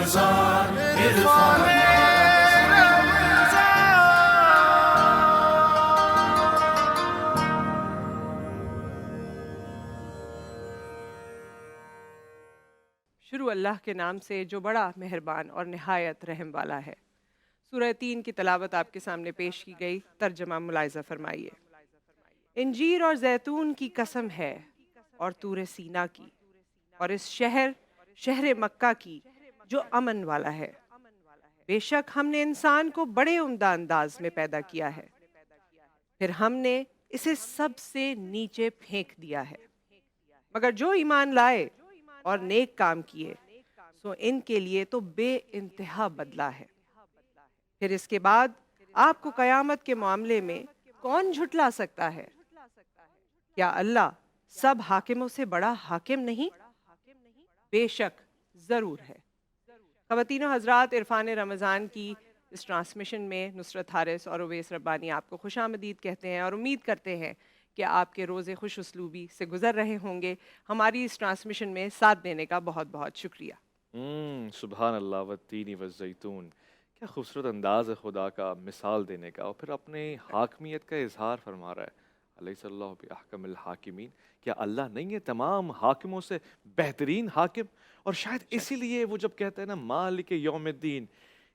رمضان عرفان شروع اللہ کے نام سے جو بڑا مہربان اور نہایت رحم والا ہے۔ سورہ 3 کی تلاوت آپ کے سامنے پیش کی گئی، ترجمہ ملاحظہ فرمائیے۔ انجیر اور زیتون کی قسم ہے اور طور سینا کی اور اس شہر مکہ کی جو امن والا ہے۔ بے شک ہم نے انسان کو بڑے عمدہ انداز میں پیدا کیا ہے، پھر ہم نے اسے سب سے نیچے پھینک دیا ہے، مگر جو ایمان لائے اور نیک کام کیے سو ان کے لیے تو بے انتہا بدلہ ہے۔ پھر اس کے بعد آپ کو قیامت کے معاملے میں کون جھٹلا سکتا ہے؟ کیا اللہ سب حاکموں سے بڑا حاکم نہیں؟ بے شک ضرور ہے۔ خواتین و حضرات، عرفان رمضان کی اس ٹرانسمیشن میں نصرت حارث اور اویس ربانی آپ کو خوش آمدید کہتے ہیں اور امید کرتے ہیں کہ آپ کے روزے خوش اسلوبی سے گزر رہے ہوں گے۔ ہماری اس ٹرانسمیشن میں ساتھ دینے کا بہت بہت شکریہ۔ سبحان اللہ والتین والزیتون، کیا خوبصورت انداز ہے خدا کا مثال دینے کا، اور پھر اپنے حاکمیت کا اظہار فرما رہا ہے۔ الیس اللہ باحکم الحاکمین، کیا اللہ نہیں ہے تمام حاکموں سے بہترین حاکم؟ اور شاید اسی لیے وہ جب کہتے ہیں نا مالک یوم الدین،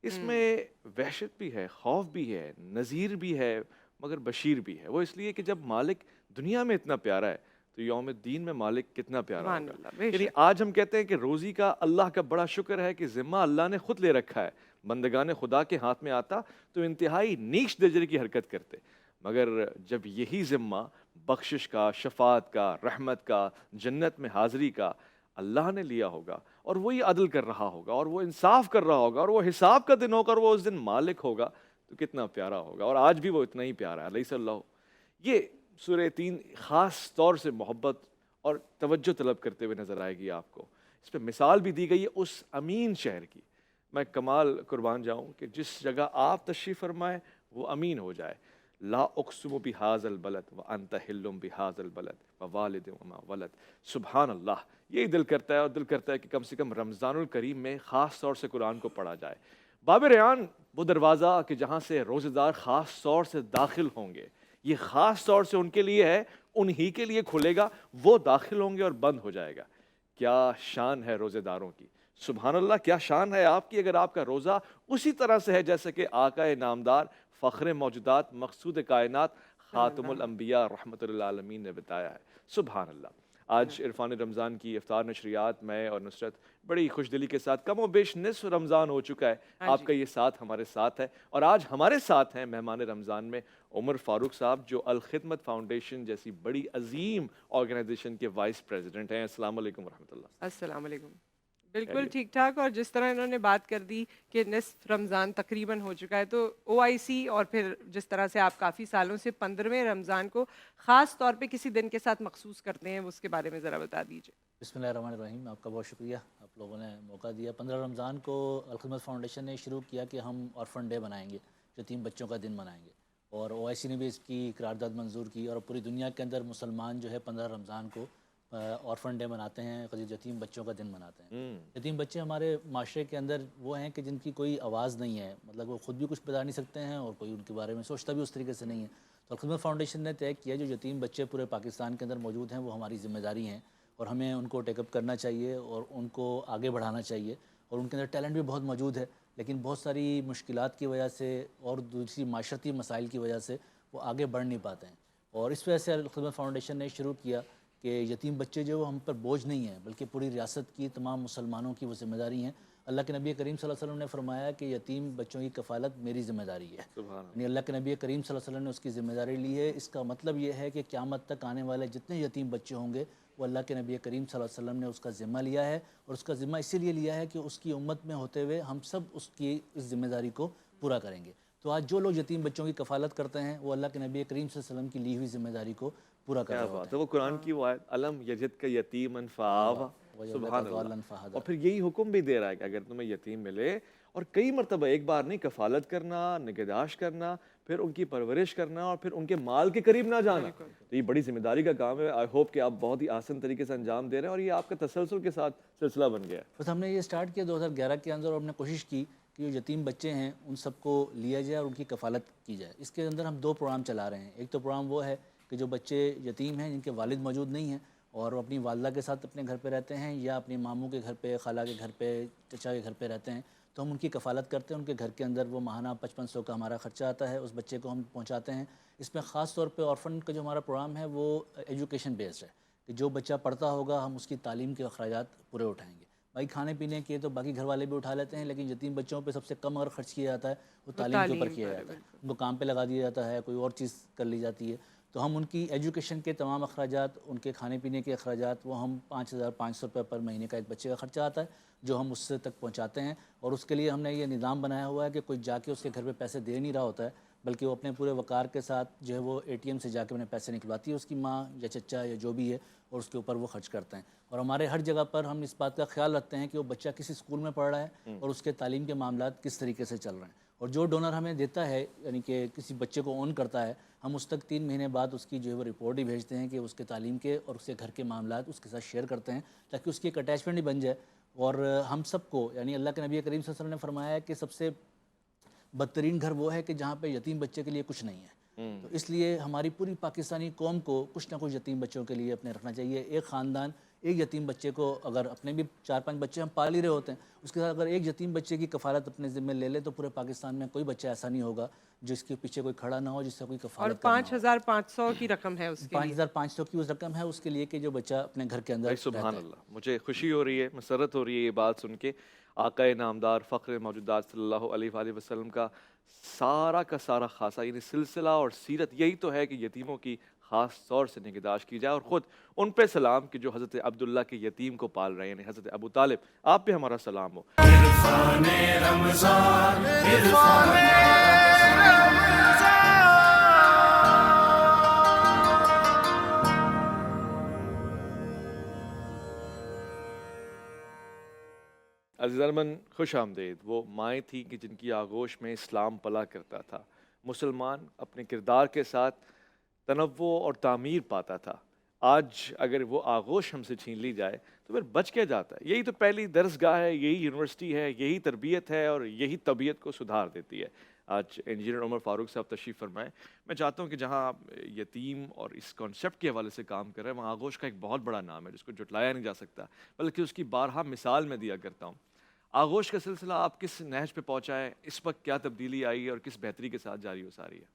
اس میں وحشت بھی ہے، خوف بھی ہے، نذیر بھی ہے، مگر بشیر بھی ہے۔ وہ اس لیے کہ جب مالک دنیا میں اتنا پیارا ہے تو یوم الدین میں مالک کتنا پیارا سبحان ہوگا۔ اللہ، بے یعنی شک۔ آج ہم کہتے ہیں کہ روزی کا اللہ کا بڑا شکر ہے کہ ذمہ اللہ نے خود لے رکھا ہے، بندگان خدا کے ہاتھ میں آتا تو انتہائی نیچ درجے کی حرکت کرتے، مگر جب یہی ذمہ بخشش کا، شفاعت کا، رحمت کا، جنت میں حاضری کا اللہ نے لیا ہوگا، اور وہی عدل کر رہا ہوگا، اور وہ انصاف کر رہا ہوگا، اور وہ حساب کا دن ہوگا، اور وہ اس دن مالک ہوگا، تو کتنا پیارا ہوگا۔ اور آج بھی وہ اتنا ہی پیارا ہے۔ علیہ اللہ، یہ سورہ 3 خاص طور سے محبت اور توجہ طلب کرتے ہوئے نظر آئے گی آپ کو۔ اس پہ مثال بھی دی گئی ہے اس امین شہر کی۔ میں کمال قربان جاؤں کہ جس جگہ آپ تشریف فرمائے وہ امین ہو جائے۔ لا اقسم بہذا البلد وانت حل بہذا البلد ووالد وما ولد۔ سبحان اللہ، یہی دل کرتا ہے، اور دل کرتا ہے کہ کم سے کم رمضان الکریم میں خاص طور سے قرآن کو پڑھا جائے۔ باب ریان، وہ دروازہ کہ جہاں سے روزہ دار خاص طور سے داخل ہوں گے، یہ خاص طور سے ان کے لیے ہے، انہی کے لیے کھلے گا، وہ داخل ہوں گے اور بند ہو جائے گا۔ کیا شان ہے روزے داروں کی، سبحان اللہ، کیا شان ہے آپ کی اگر آپ کا روزہ اسی طرح سے ہے جیسے کہ آقا نامدار، فخر موجودات، مقصود کائنات، خاتم الانبیاء رحمت للعالمین نے بتایا ہے۔ سبحان اللہ۔ آج عرفان رمضان کی افطار نشریات میں اور نصرت بڑی خوش دلی کے ساتھ، کم و بیش نصف رمضان ہو چکا ہے، آپ کا یہ ساتھ ہمارے ساتھ ہے، اور آج ہمارے ساتھ ہیں مہمان رمضان میں عمر فاروق صاحب، جو الخدمت فاؤنڈیشن جیسی بڑی عظیم آرگنائزیشن کے وائس پریزیڈنٹ ہیں۔ السلام علیکم ورحمۃ اللہ۔ السلام علیکم۔ بالکل ٹھیک ٹھاک، اور جس طرح انہوں نے بات کر دی کہ نصف رمضان تقریباً ہو چکا ہے، تو او آئی سی اور پھر جس طرح سے آپ کافی سالوں سے 15ویں رمضان کو خاص طور پہ کسی دن کے ساتھ مخصوص کرتے ہیں، اس کے بارے میں ذرا بتا دیجیے۔ بسم اللہ الرحمن الرحیم، آپ کا بہت شکریہ، آپ لوگوں نے موقع دیا۔ 15 رمضان کو الخدمت فاؤنڈیشن نے شروع کیا کہ ہم آرفن ڈے منائیں گے، یتیم بچوں کا دن منائیں گے، اور او آئی سی نے بھی اس کی قرارداد منظور کی، اور پوری دنیا کے اندر مسلمان جو ہے 15 رمضان کو آرفن ڈے مناتے ہیں، یتیم بچوں کا دن مناتے ہیں۔ یتیم بچے ہمارے معاشرے کے اندر وہ ہیں کہ جن کی کوئی آواز نہیں ہے، مطلب وہ خود بھی کچھ بتا نہیں سکتے ہیں اور کوئی ان کے بارے میں سوچتا بھی اس طریقے سے نہیں ہے۔ تو الخدمت فاؤنڈیشن نے طے کیا جو یتیم بچے پورے پاکستان کے اندر موجود ہیں وہ ہماری ذمہ داری ہیں، اور ہمیں ان کو ٹیک اپ کرنا چاہیے اور ان کو آگے بڑھانا چاہیے، اور ان کے اندر ٹیلنٹ بھی بہت موجود ہے، لیکن بہت ساری مشکلات کی وجہ سے اور دوسری معاشرتی مسائل کی وجہ سے وہ آگے بڑھ نہیں پاتے ہیں۔ اور اس وجہ سے الخدمت فاؤنڈیشن نے شروع کیا کہ یتیم بچے جو ہم پر بوجھ نہیں ہیں بلکہ پوری ریاست کی تمام مسلمانوں کی وہ ذمہ داری ہیں۔ اللہ کے نبی کریم صلی اللہ علیہ وسلم نے فرمایا کہ یتیم بچوں کی کفالت میری ذمہ داری ہے، یعنی اللہ کے نبی کریم صلی اللہ علیہ وسلم نے اس کی ذمہ داری لی ہے۔ اس کا مطلب یہ ہے کہ قیامت تک آنے والے جتنے یتیم بچے ہوں گے وہ اللہ کے نبی کریم صلی اللہ علیہ وسلم نے اس کا ذمہ لیا ہے، اور اس کا ذمہ اسی لیے لیا ہے کہ اس کی امت میں ہوتے ہوئے ہم سب اس کی اس ذمہ داری کو پورا کریں گے۔ تو آج جو لوگ یتیم بچوں کی کفالت کرتے ہیں وہ اللہ کے نبی کریم صلی اللہ علیہ وسلم کی لی ہوئی ذمہ داری کو پورا کر رہے ہوتے ہیں۔ تو وہ قرآن کی وہ آیت علم یجد کا یتیمن فآویٰ، سبحان اللہ، اور پھر یہی حکم بھی دے رہا ہے کہ اگر تمہیں یتیم ملے، اور کئی مرتبہ ایک بار نہیں، کفالت کرنا، نگہداشت کرنا پھر ان کی پرورش کرنا اور پھر ان کے مال کے قریب نہ جانا. تو یہ بڑی ذمہ داری کا کام ہے. آئی ہوپ کہ آپ بہت ہی آسان طریقے سے انجام دے رہے ہیں اور یہ آپ کا تسلسل کے ساتھ سلسلہ بن گیا ہے. بس ہم نے یہ اسٹارٹ کیا 2011 کے اندر اور ہم نے کوشش کی کہ جو یتیم بچے ہیں ان سب کو لیا جائے اور ان کی کفالت کی جائے. اس کے اندر ہم 2 پروگرام چلا رہے ہیں. ایک تو پروگرام وہ ہے کہ جو بچے یتیم ہیں جن کے والد موجود نہیں ہیں اور وہ اپنی والدہ کے ساتھ اپنے گھر پہ رہتے ہیں یا اپنی ماموں کے گھر پہ، خالہ کے گھر پہ، چچا کے گھر پہ رہتے ہیں، تو ہم ان کی کفالت کرتے ہیں. ان کے گھر کے اندر وہ ماہانہ 5500 کا ہمارا خرچہ آتا ہے. اس بچے کو ہم پہنچاتے ہیں. اس میں خاص طور پہ آرفن کا جو ہمارا پروگرام ہے وہ ایجوکیشن بیسڈ ہے کہ جو بچہ پڑھتا ہوگا ہم اس کی تعلیم کے اخراجات پورے اٹھائیں گے. بھائی کھانے پینے کے تو باقی گھر والے بھی اٹھا لیتے ہیں، لیکن یتیم بچوں پہ سب سے کم اگر خرچ کیا جاتا ہے وہ تعلیم کے اوپر کیا جاتا ہے. ان کو کام پہ لگا دیا جاتا ہے، کوئی اور چیز کر لی جاتی ہے. تو ہم ان کی ایجوکیشن کے تمام اخراجات، ان کے کھانے پینے کے اخراجات، وہ ہم 5500 روپے پر مہینے کا ایک بچے کا خرچہ آتا ہے جو ہم اس سے تک پہنچاتے ہیں. اور اس کے لیے ہم نے یہ نظام بنایا ہوا ہے کہ کوئی جا کے اس کے گھر پہ پیسے دے نہیں رہا ہوتا ہے، بلکہ وہ اپنے پورے وقار کے ساتھ جو ہے وہ ATM سے جا کے انہیں پیسے نکلواتی ہے اس کی ماں یا چچا یا جو بھی ہے، اور اس کے اوپر وہ خرچ کرتے ہیں. اور ہمارے ہر جگہ پر ہم اس بات کا خیال رکھتے ہیں کہ وہ بچہ کسی اسکول میں پڑھ رہا ہے اور اس کے تعلیم کے معاملات کس طریقے سے چل رہے ہیں. اور جو ڈونر ہمیں دیتا ہے یعنی کہ کسی بچے کو اون کرتا ہے، ہم اس تک 3 مہینے بعد اس کی جو ہے وہ رپورٹ ہی بھیجتے ہیں کہ اس کے تعلیم کے اور اس کے گھر کے معاملات اس کے ساتھ شیئر کرتے ہیں تاکہ اس کی ایک اٹیچمنٹ ہی بن جائے. اور ہم سب کو یعنی اللہ کے نبی کریم صلی اللہ علیہ وسلم نے فرمایا ہے کہ سب سے بدترین گھر وہ ہے کہ جہاں پہ یتیم بچے کے لیے کچھ نہیں ہے. تو اس لیے ہماری پوری پاکستانی قوم کو کچھ نہ کچھ یتیم بچوں کے لیے اپنے رکھنا چاہیے. ایک خاندان ایک یتیم بچے کو، اگر اپنے بھی 4-5 بچے ہم پال ہی رہے ہوتے ہیں، اس کے ساتھ اگر ایک یتیم بچے کی کفالت اپنے ذمہ لے لے تو پورے پاکستان میں کوئی بچہ ایسا نہیں ہوگا جس کے پیچھے کوئی کھڑا نہ ہو، جس سے کوئی اور کفالت کرنا ہو. 5500 کی رقم ہے اس کے لیے. 5500 کی اس رقم ہے اس کے لیے کہ جو بچہ اپنے گھر کے اندر بھائی سبحان اللہ، مجھے خوشی ہو رہی ہے، مسرت ہو رہی ہے یہ بات سن کے. آقا نامدار فخر موجودات صلی اللہ علیہ وآلہ وسلم کا سارا خاصہ یعنی سلسلہ اور سیرت یہی تو ہے کہ یتیموں کی خاص طور سے نگہداشت کی جائے. اور خود ان پہ سلام کہ جو حضرت عبداللہ کے یتیم کو پال رہے ہیں، یعنی حضرت ابو طالب، آپ پہ ہمارا سلام ہو. عرفان رمضان عرفان عزیزان من، خوش آمدید. وہ مائیں تھیں کہ جن کی آغوش میں اسلام پلا کرتا تھا. مسلمان اپنے کردار کے ساتھ تنوع اور تعمیر پاتا تھا. آج اگر وہ آغوش ہم سے چھین لی جائے تو پھر بچ کیا جاتا ہے؟ یہی تو پہلی درسگاہ ہے، یہی یونیورسٹی ہے، یہی تربیت ہے اور یہی طبیعت کو سدھار دیتی ہے. آج انجینئر عمر فاروق صاحب تشریف فرمائیں. میں چاہتا ہوں کہ جہاں آپ یتیم اور اس کانسیپٹ کے حوالے سے کام کر رہے ہیں، وہاں آغوش کا ایک بہت بڑا نام ہے جس کو جھٹلایا نہیں جا سکتا، بلکہ اس کی بارہا مثال میں دیا کرتا ہوں. آغوش کا سلسلہ آپ کس نہج پہ پہنچا ہے؟ اس وقت کیا تبدیلی آئی ہے اور کس بہتری کے ساتھ جاری ہو ساری ہے؟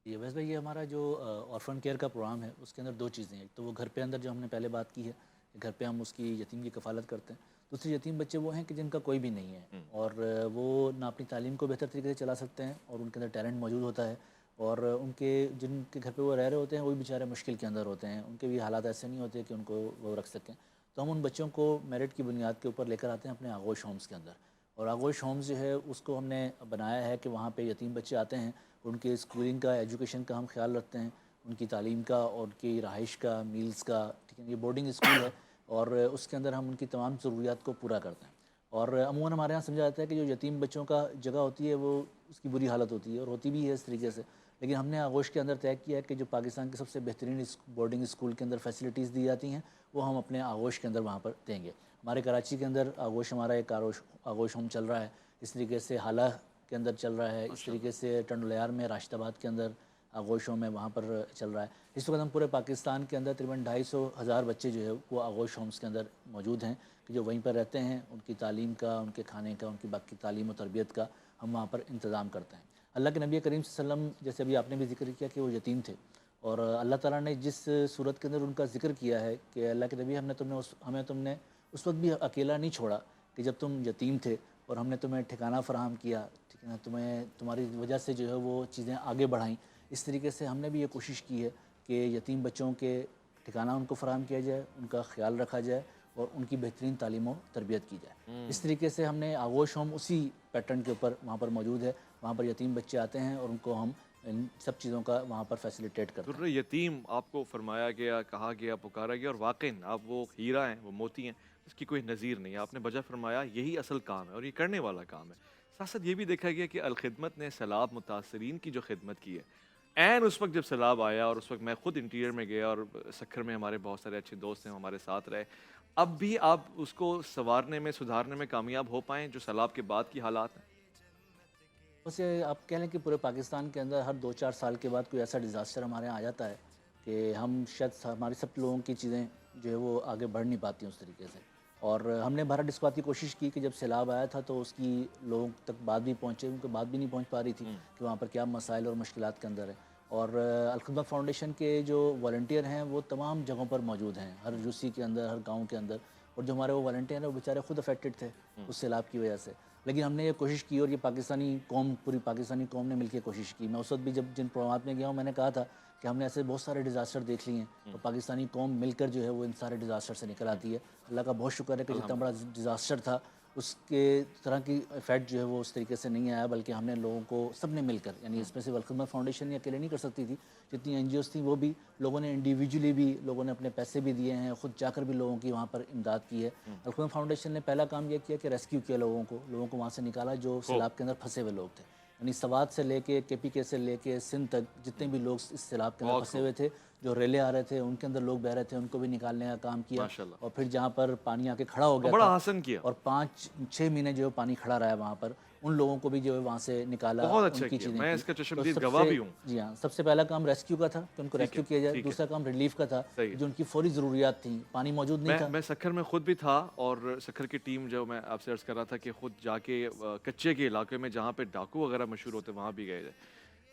یہ ویسے بھائی، یہ ہمارا جو آرفن کیئر کا پروگرام ہے اس کے اندر 2 چیزیں ہیں. ایک تو وہ گھر پہ اندر جو ہم نے پہلے بات کی ہے کہ گھر پہ ہم اس کی یتیم کی کفالت کرتے ہیں. دوسری، یتیم بچے وہ ہیں کہ جن کا کوئی بھی نہیں ہے اور وہ نہ اپنی تعلیم کو بہتر طریقے سے چلا سکتے ہیں اور ان کے اندر ٹیلنٹ موجود ہوتا ہے، اور ان کے جن کے گھر پہ وہ رہ رہے ہوتے ہیں وہ بھی بیچارے مشکل کے اندر ہوتے ہیں، ان کے بھی حالات ایسے نہیں ہوتے کہ ان کو وہ رکھ سکیں. تو ہم ان بچوں کو میرٹ کی بنیاد کے اوپر لے کر آتے ہیں اپنے آغوش ہومز کے اندر. اور آغوش ہومز جو ہے اس کو ہم نے بنایا ہے کہ وہاں پہ یتیم بچے آتے ہیں، ان کے اسکولنگ کا، ایجوکیشن کا ہم خیال رکھتے ہیں، ان کی تعلیم کا اور ان کی رہائش کا، میلز کا. ٹھیک ہے، یہ بورڈنگ اسکول ہے اور اس کے اندر ہم ان کی تمام ضروریات کو پورا کرتے ہیں. اور عموماً ہمارے یہاں سمجھا جاتا ہے کہ جو یتیم بچوں کا جگہ ہوتی ہے وہ اس کی بری حالت ہوتی ہے، اور ہوتی بھی ہے اس طریقے سے. لیکن ہم نے آغوش کے اندر طے کیا ہے کہ جو پاکستان کے سب سے بہترین بورڈنگ اسکول کے اندر فیسلٹیز دی جاتی ہیں وہ ہم اپنے آغوش کے اندر وہاں پر دیں گے. ہمارے کراچی کے اندر آغوش، ہمارا ایک آغوش ہوم چل رہا ہے. اس طریقے سے حالہ کے اندر چل رہا ہے. اس طریقے سے ٹنڈولیار میں، راشد آباد کے اندر آغوش ہوم ہے، وہاں پر چل رہا ہے. اس وقت ہم پورے پاکستان کے اندر تقریباً 250,000 بچے جو ہے وہ آغوش ہومز کے اندر موجود ہیں کہ جو وہیں پر رہتے ہیں. ان کی تعلیم کا، ان کے کھانے کا، ان کی باقی تعلیم و تربیت کا ہم وہاں پر انتظام کرتے ہیں. اللہ کے نبی کریم صلی اللہ علیہ وسلم، جیسے ابھی آپ نے بھی ذکر کیا کہ وہ یتیم تھے، اور اللہ تعالیٰ نے جس صورت کے اندر ان کا ذکر کیا ہے کہ اللہ کے نبی ہمیں تم نے اس وقت بھی اکیلا نہیں چھوڑا کہ جب تم یتیم تھے، اور ہم نے تمہیں ٹھکانہ فراہم کیا. ٹھیک ہے نا، تمہاری وجہ سے جو ہے وہ چیزیں آگے بڑھائیں. اس طریقے سے ہم نے بھی یہ کوشش کی ہے کہ یتیم بچوں کے ٹھکانہ ان کو فراہم کیا جائے، ان کا خیال رکھا جائے اور ان کی بہترین تعلیم و تربیت کی جائے. اس طریقے سے ہم نے آغوش ہوم اسی پیٹرن کے اوپر وہاں پر موجود ہے. وہاں پر یتیم بچے آتے ہیں اور ان کو ہم ان سب چیزوں کا وہاں پر فیسیلیٹیٹ کرتے ہیں. یتیم آپ کو فرمایا گیا، کہا گیا، پکارا گیا، اور واقعی آپ وہ ہیرا ہیں، وہ موتی ہیں، اس کی کوئی نظیر نہیں ہے. آپ نے بجا فرمایا یہی اصل کام ہے اور یہ کرنے والا کام ہے. ساتھ ساتھ یہ بھی دیکھا گیا کہ الخدمت نے سیلاب متاثرین کی جو خدمت کی ہے، عین اس وقت جب سیلاب آیا، اور اس وقت میں خود انٹیریئر میں گیا اور سکھر میں ہمارے بہت سارے اچھے دوست ہیں ہمارے ساتھ رہے، اب بھی آپ اس کو سنوارنے میں، سدھارنے میں کامیاب ہو پائیں جو سیلاب کے بعد کی حالات ہیں؟ ویسے آپ کہہ لیں کہ پورے پاکستان کے اندر ہر 2-4 سال کے بعد کوئی ایسا ڈیزاسٹر ہمارے یہاں آ جاتا ہے کہ ہم شاید ہماری سب لوگوں کی چیزیں جو ہے وہ آگے بڑھ نہیں پاتی اس طریقے سے. اور ہم نے بہرحال اس بات کی کوشش کی کہ جب سیلاب آیا تھا تو اس کی لوگوں تک بات بھی پہنچے، ان کو بات بھی نہیں پہنچ پا رہی تھی کہ وہاں پر کیا مسائل اور مشکلات کے اندر ہے. اور الخدمت فاؤنڈیشن کے جو والنٹیئر ہیں وہ تمام جگہوں پر موجود ہیں، ہر یوسی کے اندر، ہر گاؤں کے اندر. اور جو ہمارے وہ والنٹیئر ہیں وہ بیچارے خود افیکٹڈ تھے اس سیلاب کی وجہ سے، لیکن ہم نے یہ کوشش کی اور یہ پاکستانی قوم، پوری پاکستانی قوم نے مل کے کوشش کی. میں اس وقت بھی جب جن پروگرامات میں گیا ہوں میں نے کہا تھا کہ ہم نے ایسے بہت سارے ڈیزاسٹر دیکھ لیے ہیں اور پاکستانی قوم مل کر جو ہے وہ ان سارے ڈیزاسٹر سے نکل آتی ہے. اللہ کا بہت شکر ہے کہ جتنا بڑا ڈیزاسٹر تھا اس کے طرح کی افیکٹ جو ہے وہ اس طریقے سے نہیں آیا، بلکہ ہم نے لوگوں کو سب نے مل کر، یعنی اس میں صرف الخدمت فاؤنڈیشن یہ اکیلے نہیں کر سکتی تھی، جتنی این جی اوز تھیں وہ بھی لوگوں نے انڈیویجولی بھی، لوگوں نے اپنے پیسے بھی دیے ہیں، خود جا کر بھی لوگوں کی وہاں پر امداد کی ہے. الخدمت فاؤنڈیشن نے پہلا کام یہ کیا کہ ریسکیو کیا لوگوں کو وہاں سے نکالا جو سیلاب کے اندر پھنسے ہوئے لوگ تھے. یعنی سوات سے لے کے کے پی کے سے لے کے سندھ تک جتنے بھی لوگ اس سیلاب کے اندر پھنسے ہوئے تھے، جو ریلے آ رہے تھے ان کے اندر لوگ بہ رہے تھے، ان کو بھی نکالنے کا کام کیا. اور پھر جہاں پر پانی آ کے کھڑا ہو گیا بڑا حسن کیا، اور 5-6 مہینے جو پانی کھڑا رہا ہے وہاں پر، ان لوگوں کو بھی جو ہے وہاں سے نکالا. بہت اچھا کیا، میں اس کا چشمدید گواہ بھی ہوں. جی ہاں، سب سے پہلا کام ریسکیو کا تھا کہ ان کو ریسکیو کیا جائے. دوسرا کام ریلیف کا تھا جو ان کی فوری ضروریات تھیں، پانی موجود نہیں تھا. میں سکھر میں خود بھی تھا، اور سکھر کی ٹیم جو میں آپ سے عرض کر رہا تھا کہ خود جا کے کچے کے علاقے میں جہاں پہ ڈاکو وغیرہ مشہور ہوتے وہاں بھی گئے تھے.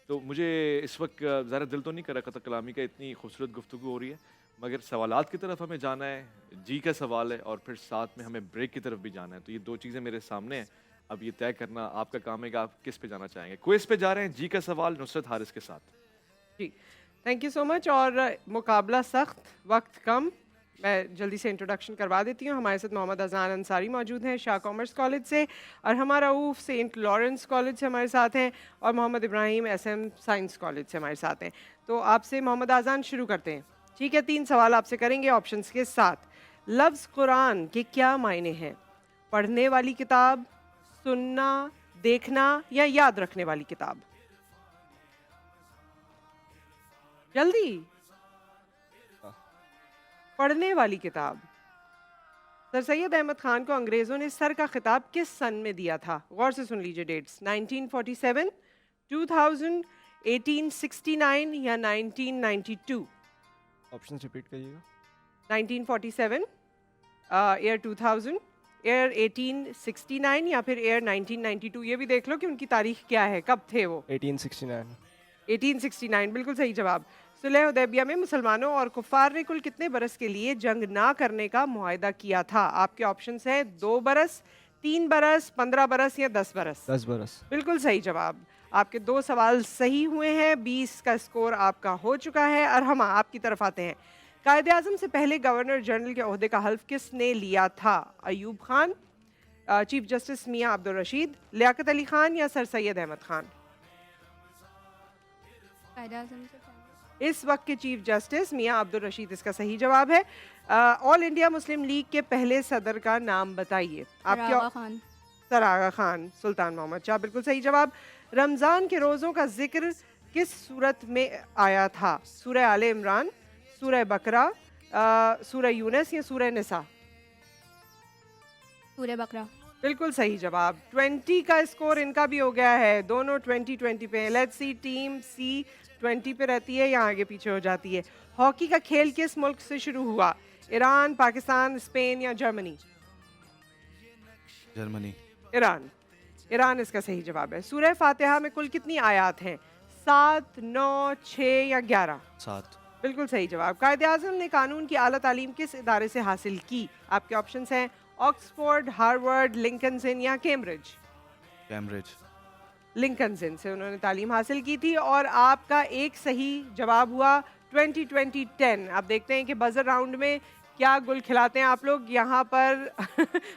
تو مجھے اس وقت ذرا دل تو نہیں کر رہا قطع کلامی کا، اتنی خوبصورت گفتگو ہو رہی ہے، مگر سوالات کی طرف ہمیں جانا ہے. جی کا سوال ہے اور پھر ساتھ میں ہمیں بریک کی طرف بھی جانا ہے. تو یہ دو چیزیں میرے سامنے ہیں، اب یہ طے کرنا آپ کا کام ہے کہ آپ کس پہ جانا چاہیں گے. کوئز پہ جا رہے ہیں، جی کا سوال نصرت حارث کے ساتھ. جی تھینک یو سو مچ. اور مقابلہ سخت، وقت کم، میں جلدی سے انٹروڈکشن کروا دیتی ہوں. ہمارے ساتھ محمد اذان انصاری موجود ہیں شاہ کامرس کالج سے، اور ہمارا رؤوف سینٹ لارنس کالج سے ہمارے ساتھ ہیں، اور محمد ابراہیم ایس ایم سائنس کالج سے ہمارے ساتھ ہیں. تو آپ سے محمد اذان شروع کرتے ہیں. ٹھیک ہے، 3 سوال آپ سے کریں گے آپشنس کے ساتھ. لفظ قرآن کے کیا معنی ہیں؟ پڑھنے والی کتاب، سننا، دیکھنا، یا یاد رکھنے والی کتاب؟ جلدی. پڑھنے والی کتاب. سر سید احمد خان کو انگریزوں نے سر کا خطاب کس سن میں دیا تھا؟ غور سے سن لیجئے ڈیٹس. 1947، 2000، 1869 یا 1992؟ آپشنز ریپیٹ کریے گا. 1947، ایئر 2000، ایئر 1869 یا پھر ایئر 1992. یہ بھی دیکھ لو کہ ان کی تاریخ کیا ہے، کب تھے وہ. 1869. 1869 بالکل صحیح جواب. صلح حدیبیہ میں مسلمانوں اور کفار نے کل کتنے برس کے لیے جنگ نہ کرنے کا معاہدہ کیا تھا؟ آپ کے آپشنز ہیں 2 برس، 3 برس، 15 برس یا 10 برس. 10 برس. بالکل صحیح جواب. آپ کے 2 سوال صحیح ہوئے ہیں، 20 کا اسکور آپ کا ہو چکا ہے. ارحمہ آپ کی طرف آتے ہیں. قائد اعظم سے پہلے گورنر جنرل کے عہدے کا حلف کس نے لیا تھا؟ ایوب خان، چیف جسٹس میاں عبدالرشید، لیاقت علی خان یا سر سید احمد خان؟ قائد اعظم سے پہلے اس وقت کے چیف جسٹس میاں عبدالرشید اس کا صحیح جواب ہے. آل انڈیا مسلم لیگ کے پہلے صدر کا نام بتائیے. آپ سر آغا خان. سر آغا خان سلطان محمد شاہ بالکل صحیح جواب. رمضان کے روزوں کا ذکر کس صورت میں آیا تھا؟ سورہ آل عمران، سورہ بقرہ، سورہ یونس یا سورہ نساء؟ سورہ بقرہ. بالکل صحیح جواب. 20 کا اسکور ان کا بھی ہو گیا ہے، دونوں 20 پہ. لیٹس سی ٹیم سی 20 پہ رہتی ہے یا آگے پیچھے ہو جاتی ہے. ہاکی کا کھیل کس ملک سے شروع ہوا؟ ایران، پاکستان، اسپین یا جرمنی؟ جرمنی. ایران. ایران اس کا صحیح جواب ہے. سورہ فاتحہ میں کل کتنی آیات ہیں؟ 7، 9، 6 یا 11؟ 7. بالکل صحیح جواب. قائد اعظم نے قانون کی اعلیٰ تعلیم کس ادارے سے حاصل کی؟ آپ کے آپشنز ہیں آکسفورڈ، ہارورڈ، لنکنزن یا کیمبرج؟ کیمبرج. لنکنزن سے انہوں نے تعلیم حاصل کی تھی. اور آپ کا ایک صحیح جواب ہوا 20-20-10. آپ دیکھتے ہیں کہ بزر راؤنڈ میں کیا گل کھلاتے ہیں آپ لوگ. یہاں پر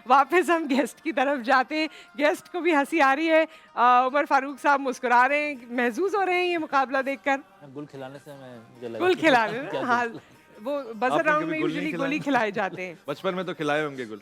واپس ہم گیسٹ کی طرف جاتے ہیں. گیسٹ کو بھی ہنسی آ رہی ہے. عمر فاروق صاحب مسکرا رہے ہیں، محظوظ ہو رہے ہیں یہ مقابلہ دیکھ کر. گل کھلانے سے مجھے لگا گل کھلا رہے ہیں. ہاں وہ بزر آپ نے راؤنڈ کبھی میں گل نہیں یوزلی کھلائے؟ گل ہی کھلائے جاتے ہیں. بچپن میں تو کھلائے ہوں گے گل،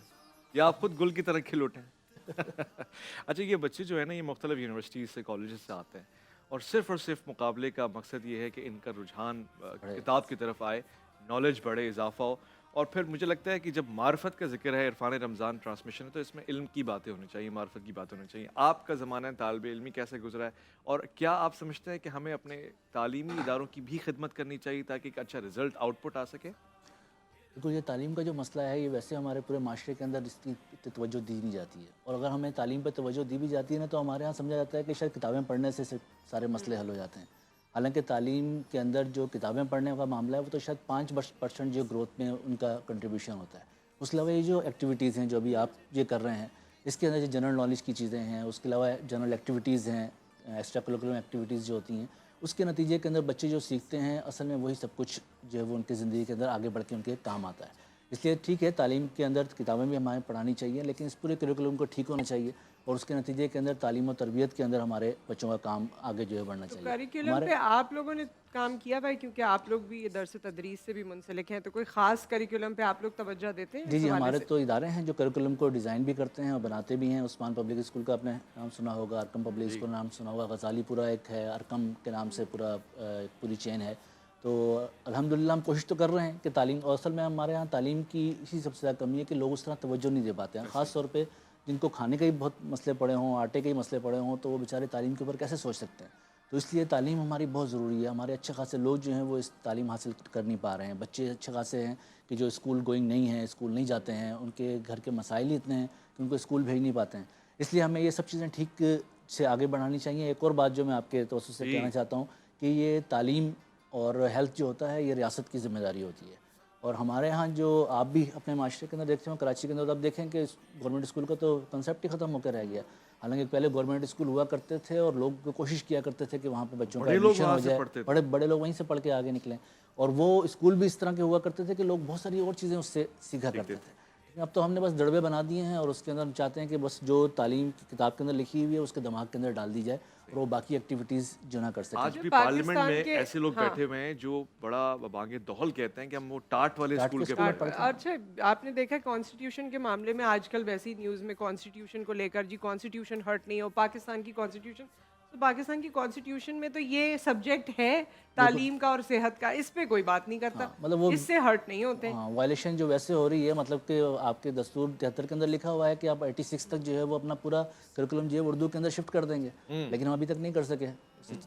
یا آپ خود گل کی طرح کھل اٹھے؟ اچھا یہ بچے جو ہے نا یہ مختلف یونیورسٹیز سے کالجز سے آتے ہیں اور صرف مقابلے کا مقصد یہ ہے کہ ان کا رجحان کتاب کی طرف آئے، نالج بڑھے، اضافہ ہو، اور پھر مجھے لگتا ہے کہ جب معرفت کا ذکر ہے، عرفان رمضان ٹرانسمیشن ہے، تو اس میں علم کی باتیں ہونی چاہیے، معرفت کی باتیں ہونی چاہیے. آپ کا زمانہ طالب علمی کیسے گزرا ہے اور کیا آپ سمجھتے ہیں کہ ہمیں اپنے تعلیمی اداروں کی بھی خدمت کرنی چاہیے تاکہ ایک اچھا رزلٹ آؤٹ پٹ آ سکے؟ بالکل، یہ تعلیم کا جو مسئلہ ہے یہ ویسے ہمارے پورے معاشرے کے اندر اس کی توجہ دی نہیں جاتی ہے، اور اگر ہمیں تعلیم پہ توجہ دی بھی جاتی ہے نا تو ہمارے ہاں سمجھا جاتا ہے کہ شاید کتابیں پڑھنے سے سارے مسئلے حل ہو جاتے ہیں. حالانکہ تعلیم کے اندر جو کتابیں پڑھنے کا معاملہ ہے وہ تو شاید 5% جو گروتھ میں ان کا کنٹریبیوشن ہوتا ہے. اس کے علاوہ یہ جو ایکٹیویٹیز ہیں جو ابھی آپ یہ کر رہے ہیں اس کے اندر جو جنرل نالج کی چیزیں ہیں، اس کے علاوہ جنرل ایکٹیویٹیز ہیں، ایکسٹرا کریکولم ایکٹیویٹیز جو ہوتی ہیں، اس کے نتیجے کے اندر بچے جو سیکھتے ہیں اصل میں وہی سب کچھ جو ہے وہ ان کی زندگی کے اندر آگے بڑھ کے ان کے کام آتا ہے. اس لیے ٹھیک ہے تعلیم کے اندر کتابیں بھی ہمیں پڑھانی چاہیے، لیکن اس پورے کریکولم کو ٹھیک ہونا چاہیے اور اس کے نتیجے کے اندر تعلیم و تربیت کے اندر ہمارے بچوں کا کام آگے جو ہے بڑھنا چاہیے. کریکولم پہ آپ لوگوں نے کام کیا بھائی، کیونکہ آپ لوگ بھی درس تدریس سے بھی منسلک ہیں، تو کوئی خاص کریکولم پہ آپ لوگ توجہ دیتے ہیں؟ جی ہمارے تو ادارے ہیں جو کریکولم کو ڈیزائن بھی کرتے ہیں اور بناتے بھی ہیں. عثمان پبلک اسکول کا آپ نے نام سنا ہوگا، ارکم پبلک اسکول نام سنا ہوگا، غزالی پورا ایک ہے، ارکم کے نام سے پوری چین ہے. تو الحمدللہ ہم کوشش تو کر رہے ہیں کہ تعلیم، اور اصل میں ہمارے ہاں تعلیم کی اسی سب سے زیادہ کمی ہے کہ لوگ اس طرح توجہ نہیں دے پاتے ہیں، خاص طور پہ جن کو کھانے کے ہی بہت مسئلے پڑے ہوں، آٹے کے ہی مسئلے پڑے ہوں، تو وہ بیچارے تعلیم کے اوپر کیسے سوچ سکتے ہیں. تو اس لیے تعلیم ہماری بہت ضروری ہے. ہمارے اچھے خاصے لوگ جو ہیں وہ اس تعلیم حاصل کر نہیں پا رہے ہیں. بچے اچھے خاصے ہیں کہ جو اسکول گوئنگ نہیں ہیں، اسکول نہیں جاتے ہیں، ان کے گھر کے مسائل ہی اتنے ہیں کہ ان کو اسکول بھیج نہیں پاتے ہیں. اس لیے ہمیں یہ سب چیزیں ٹھیک سے آگے بڑھانی چاہیے. ایک اور بات جو میں آپ کے توسط سے کہنا چاہتا ہوں کہ یہ تعلیم اور ہیلتھ جو ہوتا ہے یہ ریاست کی ذمہ داری ہوتی ہے. اور ہمارے ہاں جو آپ بھی اپنے معاشرے کے اندر دیکھتے ہوں، کراچی کے اندر تو آپ دیکھیں کہ گورنمنٹ اسکول کا تو کنسیپٹ ہی ختم ہو کے رہ گیا. حالانکہ پہلے گورنمنٹ اسکول ہوا کرتے تھے اور لوگ کوشش کیا کرتے تھے کہ وہاں پہ بچوں کا ایڈمیشن ہو جائے، بڑے لوگ وہیں سے پڑھ کے آگے نکلیں، اور وہ اسکول بھی اس طرح کے ہوا کرتے تھے کہ لوگ بہت ساری اور چیزیں اس سے سیکھا کرتے تھے. لیکن اب تو ہم نے بس دڑبے بنا دیے ہیں اور اس کے اندر ہم چاہتے ہیں کہ بس جو تعلیم کی کتاب کے اندر لکھی ہوئی ہے اس کے دماغ کے اندر ڈال دی جائے اور وہ باقی ایکٹیویٹیز جو نہ کر سکیں. آج بھی پارلیمنٹ میں ایسے لوگ بیٹھے ہوئے ہیں جو بڑا بانگ دہل کہتے ہیں کہ ہم وہ ٹاٹ والے اسکول کے پڑھتے ہیں. اچھا آپ نے دیکھا کانسٹیٹیوشن کے معاملے میں آج کل ویسی نیوز میں کانسٹیٹیوشن کو لے کر جی کانسٹیٹیوشن ہرٹ نہیں ہو، پاکستان کی کانسٹیٹیوشن، تو پاکستان کی کانسٹیٹیوشن میں تو یہ سبجیکٹ ہے تعلیم کا اور صحت کا، اس پہ کوئی بات نہیں کرتا، اس سے ہرٹ نہیں ہوتے. ہاں وائلیشن جو ویسے ہو رہی ہے، مطلب کہ آپ کے دستور 73 کے اندر لکھا ہوا ہے کہ آپ 86 تک جو ہے وہ اپنا پورا کریکولم جو ہے اردو کے اندر شفٹ کر دیں گے، لیکن ہم ابھی تک نہیں کر سکے.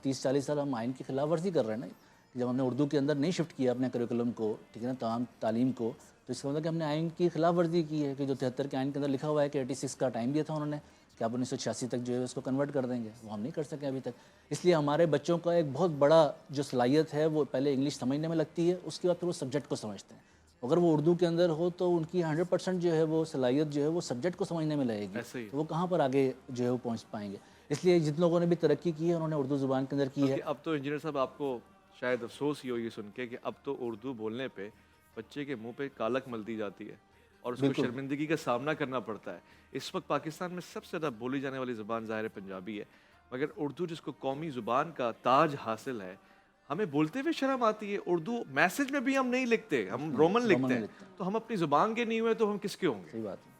30-40 سال ہم آئین کی خلاف ورزی کر رہے ہیں نا. جب ہم نے اردو کے اندر نہیں شفٹ کیا اپنے کریکولم کو، ٹھیک ہے نا، تمام تعلیم کو، تو اس کا مطلب کہ ہم نے آئین کی خلاف ورزی کی ہے کہ جو 73 کے آئین کے اندر لکھا ہوا ہے کہ 86 کا ٹائم دیا تھا انہوں نے کہ آپ 1986 تک جو ہے اس کو کنورٹ کر دیں گے، وہ ہم نہیں کر سکے ابھی تک. اس لیے ہمارے بچوں کا ایک بہت بڑا جو صلاحیت ہے وہ پہلے انگلش سمجھنے میں لگتی ہے، اس کے بعد پھر وہ سبجیکٹ کو سمجھتے ہیں. اگر وہ اردو کے اندر ہو تو ان کی 100% جو ہے وہ صلاحیت جو ہے وہ سبجیکٹ کو سمجھنے میں لگے گی، تو وہ کہاں پر آگے جو ہے وہ پہنچ پائیں گے. اس لیے جن لوگوں نے بھی ترقی کی ہے انہوں نے اردو زبان کے اندر کی ہے. اب تو انجینئر صاحب آپ کو شاید افسوس ہی ہو یہ سن کے کہ اب تو اردو بولنے پہ بچے کے منہ پہ کالک ملتی جاتی ہے اور اس کو شرمندگی کا سامنا کرنا پڑتا ہے. اس وقت پاکستان میں سب سے زیادہ بولی جانے والی زبان ظاہر پنجابی ہے، مگر اردو جس کو قومی زبان کا تاج حاصل ہے، ہمیں بولتے ہوئے شرم آتی ہے. اردو میسج میں بھی ہم نہیں لکھتے، ہم رومن لکھتے ہیں، تو ہم اپنی زبان کے نہیں ہوئے تو ہم کس کے ہوں گے؟ صحیح بات ہے.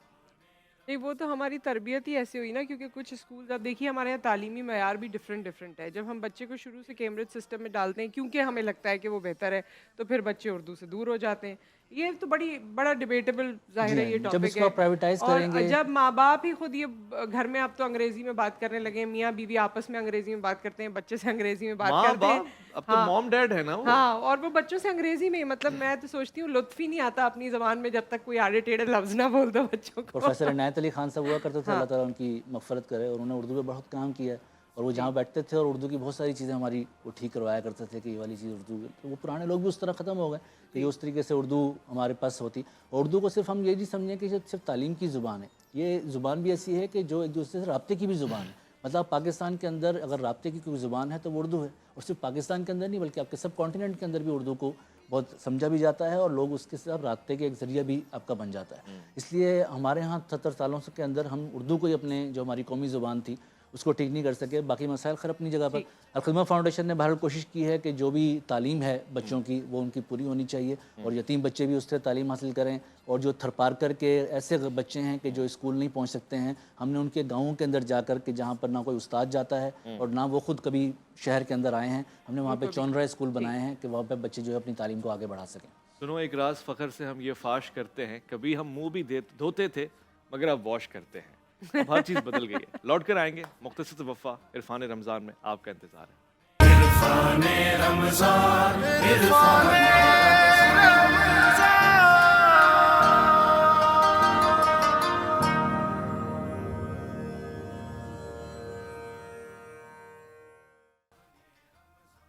نہیں وہ تو ہماری تربیت ہی ایسی ہوئی نا، کیونکہ کچھ اسکول اب دیکھیے ہمارے یہاں تعلیمی معیار بھی ڈفرینٹ ہے. جب ہم بچے کو شروع سے کیمبرج سسٹم میں ڈالتے ہیں کیونکہ ہمیں لگتا ہے کہ وہ بہتر ہے، تو پھر بچے اردو سے دور ہو جاتے ہیں. یہ تو بڑا ڈیبیٹیبل ظاہر ہے یہ ٹاپک ہے. اور جب ماں باپ ہی خود یہ گھر میں اب تو انگریزی میں بات کرنے لگے ہیں، میاں بیوی آپس میں انگریزی میں بات کرتے ہیں، بچے سے انگریزی میں بات کرتے ہیں. اب تو موم ڈیڈ ہے نا وہ. ہاں اور وہ بچوں سے انگریزی میں، مطلب میں تو سوچتی ہوں لطف ہی نہیں آتا اپنی زبان میں جب تک کوئی آڑے ٹیڑھے لفظ نہ بول دو بچوں کو. پروفیسر عنایت علی خان صاحب ہوا کرتے تھے، اللہ تعالیٰ ان کی مغفرت کرے، اور انہوں نے اردو پہ بہت کام کیا ہے. اور وہ جہاں بیٹھتے تھے اور اردو کی بہت ساری چیزیں ہماری وہ ٹھیک کروایا کرتے تھے کہ یہ والی چیز اردو، تو وہ پرانے لوگ بھی اس طرح ختم ہو گئے کہ اس طریقے سے اردو ہمارے پاس ہوتی. اردو کو صرف ہم یہ نہیں سمجھیں کہ صرف تعلیم کی زبان ہے، یہ زبان بھی ایسی ہے کہ جو ایک دوسرے سے رابطے کی بھی زبان ہے. مطلب پاکستان کے اندر اگر رابطے کی کوئی زبان ہے تو وہ اردو ہے، اور صرف پاکستان کے اندر نہیں بلکہ آپ کے سب کانٹیننٹ کے اندر بھی اردو کو بہت سمجھا بھی جاتا ہے اور لوگ اس کے ساتھ رابطے کے ایک ذریعہ بھی آپ کا بن جاتا ہے. اس لیے ہمارے ہاں 70 سالوں کے اندر ہم اردو کو ہی اپنے جو ہماری قومی زبان تھی اس کو ٹھیک نہیں کر سکے. باقی مسائل خیر اپنی جگہ پر. الخدمت فاؤنڈیشن نے بہرحال کوشش کی ہے کہ جو بھی تعلیم ہے بچوں کی وہ ان کی پوری ہونی چاہیے, اور یتیم بچے بھی اس سے تعلیم حاصل کریں. اور جو تھر پار کر کے ایسے بچے ہیں کہ جو اسکول نہیں پہنچ سکتے ہیں, ہم نے ان کے گاؤں کے اندر جا کر کے جہاں پر نہ کوئی استاد جاتا ہے اور نہ وہ خود کبھی شہر کے اندر آئے ہیں, ہم نے وہاں پہ چونرا اسکول بنائے ہیں کہ وہاں پہ بچے جو ہے اپنی تعلیم کو آگے بڑھا سکیں. سنو, ایک راز فخر سے ہم یہ فاش کرتے ہیں, کبھی ہم منہ بھی دھوتے تھے مگر اب واش کرتے ہیں. اب ہر چیز بدل گئی ہے. لوٹ کر آئیں گے مختصر وفا عرفان رمضان میں, آپ کا انتظار ہے. عرفان رمضان عرفان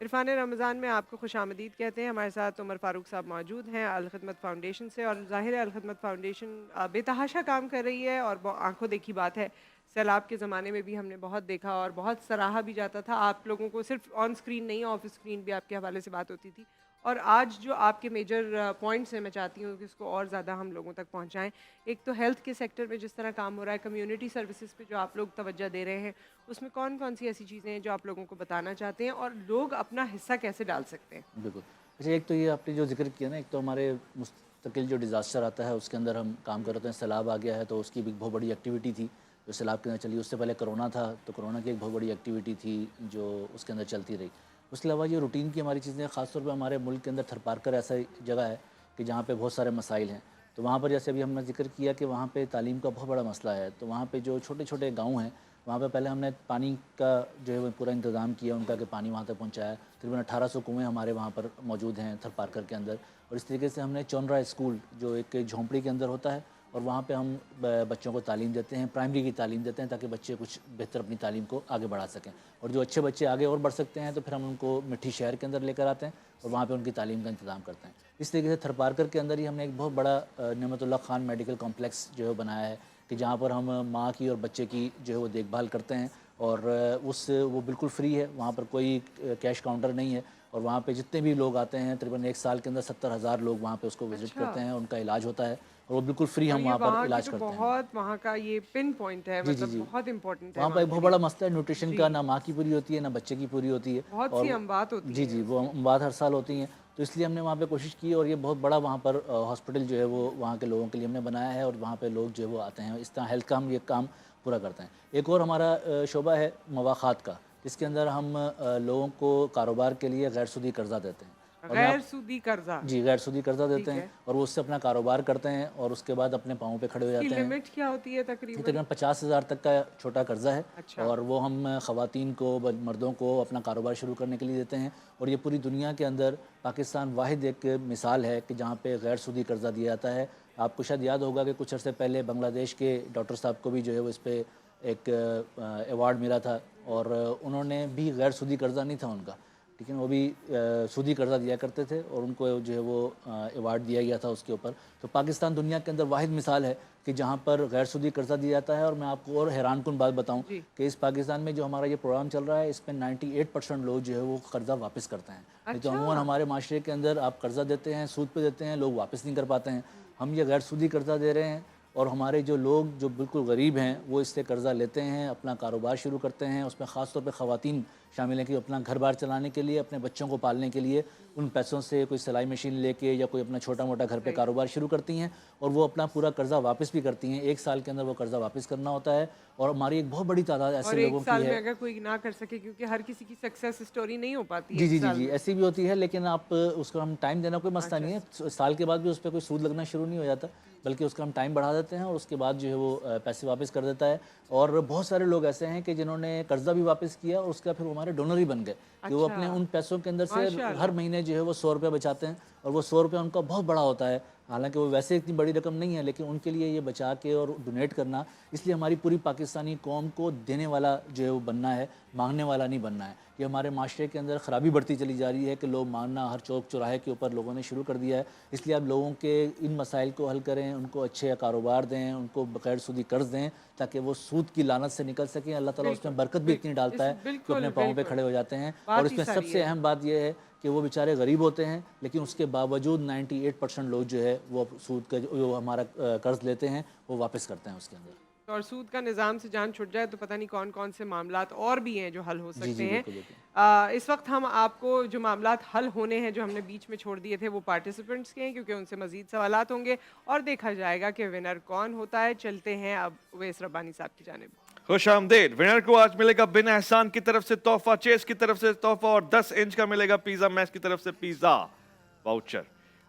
عرفان رمضان میں آپ کو خوش آمدید کہتے ہیں. ہمارے ساتھ عمر فاروق صاحب موجود ہیں الخدمت فاؤنڈیشن سے, اور ظاہر ہے الخدمت فاؤنڈیشن بے تحاشا کام کر رہی ہے اور آنکھوں دیکھی بات ہے. سیلاب کے زمانے میں بھی ہم نے بہت دیکھا اور بہت سراہا بھی جاتا تھا. آپ لوگوں کو صرف آن اسکرین نہیں, آف اسکرین بھی آپ کے حوالے سے بات ہوتی تھی. اور آج جو آپ کے میجر پوائنٹس ہیں, میں چاہتی ہوں کہ اس کو اور زیادہ ہم لوگوں تک پہنچائیں. ایک تو ہیلتھ کے سیکٹر میں جس طرح کام ہو رہا ہے, کمیونٹی سروسز پہ جو آپ لوگ توجہ دے رہے ہیں, اس میں کون کون سی ایسی چیزیں ہیں جو آپ لوگوں کو بتانا چاہتے ہیں, اور لوگ اپنا حصہ کیسے ڈال سکتے ہیں؟ بالکل. اچھا, ایک تو یہ آپ نے جو ذکر کیا نا, ایک تو ہمارے مستقل جو ڈیزاسٹر آتا ہے اس کے اندر ہم کام کرتے ہیں. سیلاب آ گیا ہے تو اس کی بھی بہت بڑی ایکٹیویٹی تھی جو سیلاب کے اندر چلی. اس سے پہلے کرونا تھا تو کرونا کی ایک بہت بڑی ایکٹیویٹی تھی جو اس کے اندر چلتی رہی. اس کے علاوہ یہ روٹین کی ہماری چیزیں, خاص طور پہ ہمارے ملک کے اندر تھر پار کر ایسا جگہ ہے کہ جہاں پہ بہت سارے مسائل ہیں. تو وہاں پر جیسے ابھی ہم نے ذکر کیا کہ وہاں پہ تعلیم کا بہت بڑا مسئلہ ہے. تو وہاں پہ جو چھوٹے چھوٹے گاؤں ہیں وہاں پہ پہلے ہم نے پانی کا جو ہے وہ پورا انتظام کیا ان کا, کہ پانی وہاں تک پہنچایا. تقریباً 1800 کنویں ہمارے وہاں پر موجود ہیں تھر پار کر کے اندر. اور اس طریقے سے ہم نے چونرا اسکول جو ایک جھونپڑی کے اندر ہوتا ہے, اور وہاں پہ ہم بچوں کو تعلیم دیتے ہیں, پرائمری کی تعلیم دیتے ہیں تاکہ بچے کچھ بہتر اپنی تعلیم کو آگے بڑھا سکیں. اور جو اچھے بچے آگے اور بڑھ سکتے ہیں تو پھر ہم ان کو مٹھی شہر کے اندر لے کر آتے ہیں اور وہاں پہ ان کی تعلیم کا انتظام کرتے ہیں. اس طریقے سے تھر پار کر کے اندر ہی ہم نے ایک بہت بڑا نعمت اللہ خان میڈیکل کمپلیکس جو ہے بنایا ہے کہ جہاں پر ہم ماں کی اور بچے کی جو ہے وہ دیکھ بھال کرتے ہیں. اور وہ بالکل فری ہے, وہاں پر کوئی کیش کاؤنٹر نہیں ہے. اور وہاں پہ جتنے بھی لوگ آتے ہیں تقریباً ایک سال کے اندر 70,000 لوگ وہاں پہ اس کو وزٹ کرتے ہیں, ان کا علاج ہوتا ہے اور وہ بالکل فری ہم وہاں پر علاج کرتے ہیں. بہت وہاں کا یہ پن پوائنٹ ہے, مطلب بہت امپورٹنٹ ہے. وہاں پہ ایک بہت بڑا مسئلہ ہے نیوٹریشن کا, نہ ماں کی پوری ہوتی ہے نہ بچے کی پوری ہوتی ہے, بہت سی اموات ہوتی ہیں. جی وہ اموات ہر سال ہوتی ہیں. تو اس لیے ہم نے وہاں پہ کوشش کی اور یہ بہت بڑا وہاں پر ہاسپٹل جو ہے وہ وہاں کے لوگوں کے لیے ہم نے بنایا ہے, اور وہاں پہ لوگ جو ہے وہ آتے ہیں. اس طرح ہیلتھ کا ہم یہ کام پورا کرتے ہیں. ایک اور ہمارا شعبہ ہے مواخات کا, جس کے اندر ہم لوگوں کو کاروبار کے لیے غیر سودی قرضہ دیتے ہیں. غیر سودی قرضہ؟ جی, غیر سودی قرضہ دیتے ہیں اور وہ اس سے اپنا کاروبار کرتے ہیں اور اس کے بعد اپنے پاؤں پہ کھڑے ہو جاتے ہیں. لمٹ کیا ہوتی ہے تقریباً؟ تقریباً 50,000 تک کا چھوٹا قرضہ ہے. اور وہ ہم خواتین کو, مردوں کو اپنا کاروبار شروع کرنے کے لیے دیتے ہیں. اور یہ پوری دنیا کے اندر پاکستان واحد ایک مثال ہے کہ جہاں پہ غیر سودی قرضہ دیا جاتا ہے. آپ کو شاید یاد ہوگا کہ کچھ عرصے پہلے بنگلہ دیش کے ڈاکٹر صاحب کو بھی جو ہے وہ اس پہ ایک ایوارڈ ملا تھا, اور انہوں نے بھی غیر سودی قرضہ نہیں تھا ان کا, لیکن وہ بھی سودی قرضہ دیا کرتے تھے اور ان کو جو ہے وہ ایوارڈ دیا گیا تھا اس کے اوپر. تو پاکستان دنیا کے اندر واحد مثال ہے کہ جہاں پر غیر سودی قرضہ دیا جاتا ہے. اور میں آپ کو اور حیران کن بات بتاؤں کہ اس پاکستان میں جو ہمارا یہ پروگرام چل رہا ہے اس میں 98% لوگ جو ہے وہ قرضہ واپس کرتے ہیں. تو عموماً ہمارے معاشرے کے اندر آپ قرضہ دیتے ہیں, سود پہ دیتے ہیں, لوگ واپس نہیں کر پاتے ہیں. ہم یہ غیر سودی قرضہ دے رہے ہیں اور ہمارے جو لوگ جو بالکل غریب ہیں وہ اس سے قرضہ لیتے ہیں, اپنا کاروبار شروع کرتے ہیں. اس میں خاص طور پہ خواتین شامل ہیں کہ اپنا گھر بار چلانے کے لیے, اپنے بچوں کو پالنے کے لیے ان پیسوں سے کوئی سلائی مشین لے کے یا کوئی اپنا چھوٹا موٹا گھر پہ کاروبار شروع کرتی ہیں, اور وہ اپنا پورا قرضہ واپس بھی کرتی ہیں. 1 سال کے اندر وہ قرضہ واپس کرنا ہوتا ہے. اور ہماری ایک بہت بڑی تعداد ایسے لوگوں کی ہے. اور 1 سال میں اگر کوئی نہ کر سکے, کیونکہ ہر کسی کی سکسیس سٹوری نہیں ہو پاتی ہے. جی ایسی بھی ہوتی ہے, لیکن آپ اس کو ہم ٹائم دینا کوئی مسئلہ نہیں ہے. سال کے بعد بھی اس پہ کوئی سود لگنا شروع نہیں ہو جاتا, بلکہ اس کا ہم ٹائم بڑھا دیتے ہیں اور اس کے بعد جو ہے وہ پیسے واپس کر دیتا ہے. اور بہت سارے لوگ ایسے ہیں کہ جنہوں نے قرضہ بھی واپس کیا اور اس کا پھر ہمارے ڈونر ہی بن گئے, کہ وہ اپنے ان پیسوں کے اندر سے ہر مہینے جو ہے وہ 100 روپے بچاتے ہیں. اور وہ 100 روپے ان کا بہت بڑا ہوتا ہے, حالانکہ وہ ویسے اتنی بڑی رقم نہیں ہے, لیکن ان کے لیے یہ بچا کے اور ڈونیٹ کرنا, اس لیے ہماری پوری پاکستانی قوم کو دینے والا جو ہے وہ بننا ہے, مانگنے والا نہیں بننا ہے. یہ ہمارے معاشرے کے اندر خرابی بڑھتی چلی جا رہی ہے کہ لوگ مانگنا ہر چوک چوراہے کے اوپر لوگوں نے شروع کر دیا ہے. اس لیے اب لوگوں کے ان مسائل کو حل کریں, ان کو اچھے کاروبار دیں, ان کو بغیر سودی قرض دیں تاکہ وہ سود کی لعنت سے نکل سکیں. اللہ تعالیٰ اس میں برکت بھی اتنی ڈالتا ہے کہ اپنے پاؤں پہ کھڑے ہو جاتے ہیں. اور اس میں سب سے اہم بات یہ ہے کہ وہ بیچارے غریب ہوتے ہیں, لیکن اس کے باوجود 98% لوگ جو ہے وہ سود کا جو ہمارا قرض لیتے ہیں وہ واپس کرتے ہیں اس کے اندر. اور سود کا نظام سے جان چھٹ جائے تو پتہ نہیں کون کون سے معاملات اور بھی ہیں جو حل ہو سکتے ہیں. بالکل بالکل. اس وقت ہم آپ کو جو معاملات حل ہونے ہیں جو ہم نے بیچ میں چھوڑ دیے تھے وہ پارٹیسپینٹس کے ہیں, کیونکہ ان سے مزید سوالات ہوں گے اور دیکھا جائے گا کہ ونر کون ہوتا ہے. چلتے ہیں اب اویس ربانی صاحب کی جانب. خوش آمدید. ونر کو آج ملے گا بن احسان کی طرف سے تحفہ, چیز کی طرف سے تحفہ اور 10 انچ کا ملے گا پیزا میکس کی طرف سے پیزا واؤچر.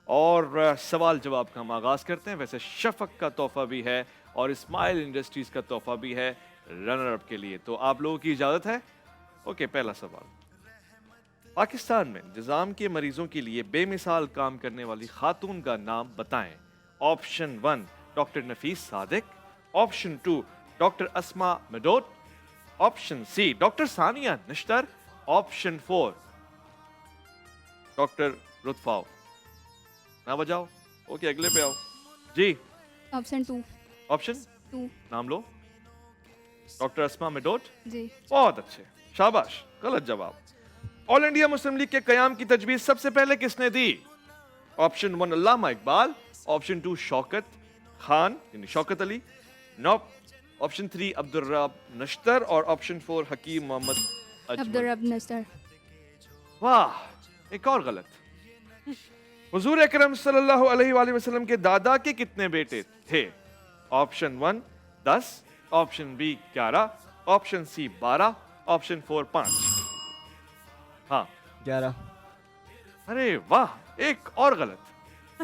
اور سوال جواب کا ہم آغاز کرتے ہیں. ویسے شفق کا تحفہ بھی ہے اور اسمائل انڈسٹریز کا تحفہ بھی ہے رنر اپ کے لیے, تو آپ لوگوں کی اجازت ہے. اوکے, پہلا سوال. پاکستان میں جذام کے مریضوں کے لیے بے مثال کام کرنے والی خاتون کا نام بتائیں. آپشن 1 ڈاکٹر نفیس صادق, آپشن 2 ڈاکٹر اسما مڈوٹ, آپشن سی ڈاکٹر ثانیہ نشتر, آپشن 4 ڈاکٹر رتفاؤ. نہ بجاؤ. اوکے, اگلے پہ آؤ جی. آپشن 2. آپشن 2. نام لو. ڈاکٹر اسما مڈوٹ. جی. بہت اچھے, شاباش. غلط جواب. آل انڈیا مسلم لیگ کے قیام کی تجویز سب سے پہلے کس نے دی؟ آپشن 1 علامہ اقبال, آپشن 2 شوکت خان یعنی شوکت علی, آپشن 3 عبدالرب نشتر اور آپشن 4 حکیم محمد اجمل. عبدالرب نصر. واہ, ایک اور غلط. حضور اکرم صلی اللہ علیہ وآلہ وسلم کے دادا کے کتنے بیٹے تھے؟ Option 1 10, option B 11, option C 12, option 4 5. ہاں 11. ارے واہ, ایک اور غلط.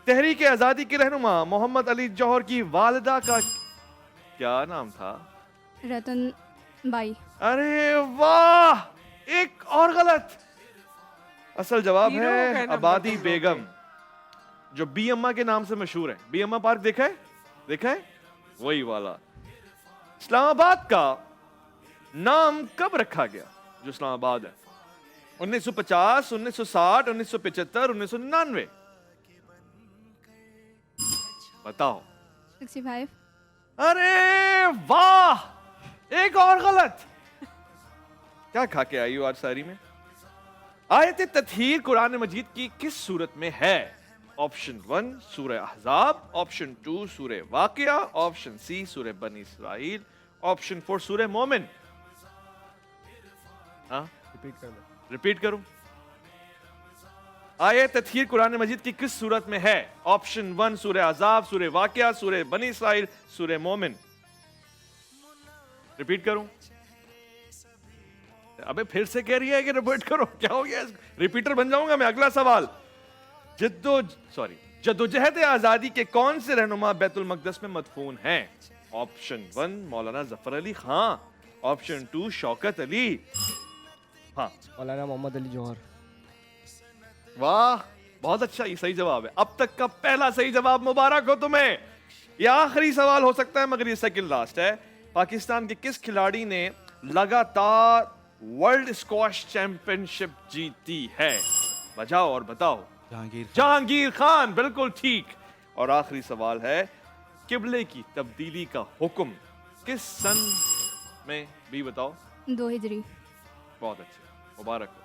تحریک آزادی کے رہنما محمد علی جوہر کی والدہ کا کیا نام تھا؟ رتن بائی. ارے واہ, ایک اور غلط. اصل جواب ہیرو ہے کا نمبر آبادی تم لوگ بیگم, جو بی اما کے نام سے مشہور ہے. بی اما پارک دیکھا ہے؟ دیکھا ہے وہی والا. اسلام آباد کا نام کب رکھا گیا جو اسلام آباد ہے؟ 1950, 1960, 1975, 1999. بتاؤ. 65. ارے واہ, ایک اور غلط. کیا کھا کے آئی ہو آج ساری میں؟ آیت تطہیر قرآن مجید کی کس صورت میں ہے؟ آپشن 1 سورہ احزاب, آپشن 2 سورہ واقعہ, آپشن سی سورہ بنی اسرائیل, آپشن 4 سورہ مومن. ہاں ریپیٹ کر دیں. ریپیٹ کروں. آیت تطہیر قرآن مجید کی کس صورت میں ہے؟ آپشن 1 سورہ احزاب, سورہ واقعہ, سورہ بنی اسرائیل, سورہ مومن. ریپیٹ کروں. ابے پھر سے کہہ رہی ہے کہ ریپیٹ کرو, کیا ہو گیا؟ ریپیٹر بن جاؤں گا میں. اگلا سوال. جدوجہد آزادی کے کون سے رہنما بیت المقدس میں مدفون ہیں؟ آپشن 1 مولانا ظفر علی خان, آپشن 2 شوکت علی. ہاں مولانا محمد علی جوہر. واہ, بہت اچھا, یہ صحیح جواب ہے. اب تک کا پہلا صحیح جواب, مبارک ہو تمہیں. یہ آخری سوال ہو سکتا ہے مگر یہ سیکنڈ لاسٹ ہے. پاکستان کے کس کھلاڑی نے لگاتار ورلڈ اسکواش چیمپئن شپ جیتی ہے؟ بجاؤ اور بتاؤ. جہانگیر خان, بالکل ٹھیک. اور آخری سوال ہے, قبلے کی تبدیلی کا حکم کس سن میں بھی بتاؤ. 2 ہجری. بہت اچھے, مبارک ہو.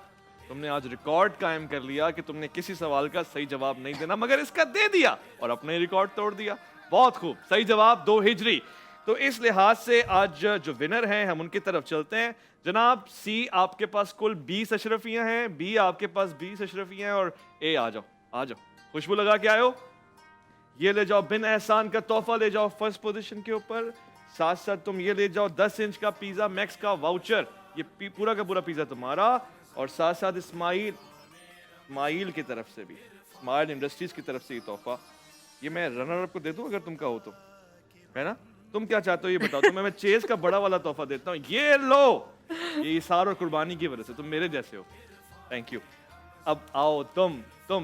تم نے آج ریکارڈ قائم کر لیا کہ تم نے کسی سوال کا صحیح جواب نہیں دینا مگر اس کا دے دیا اور اپنے ریکارڈ توڑ دیا. بہت خوب, صحیح جواب 2 ہجری. تو اس لحاظ سے آج جو ونر ہیں ہم ان کی طرف چلتے ہیں. جناب سی, آپ کے پاس کل 20 اشرفیاں ہیں, بی آپ کے پاس 20 اشرفیاں ہیں, اور اے آ جاؤ خوشبو لگا کے آئے ہو. یہ لے جاؤ بن احسان کا تحفہ, لے جاؤ فرسٹ پوزیشن کے اوپر. ساتھ ساتھ تم یہ لے جاؤ 10 انچ کا پیزا میکس کا واؤچر, یہ پورا کا پورا پیزا تمہارا. اور ساتھ ساتھ اسماعیل کی طرف سے بھی, اسمائل انڈسٹریز کی طرف سے یہ تحفہ. یہ میں رنر اپ کو دے دوں اگر تم کا ہو تو, ہے نا؟ تم کیا چاہتے ہو یہ بتاؤ. تمہیں میں چیز کا بڑا والا تحفہ دیتا ہوں, یہ لو. یہ اثار اور قربانی کی وجہ سے تم میرے جیسے ہو. Thank you. اب آؤ تم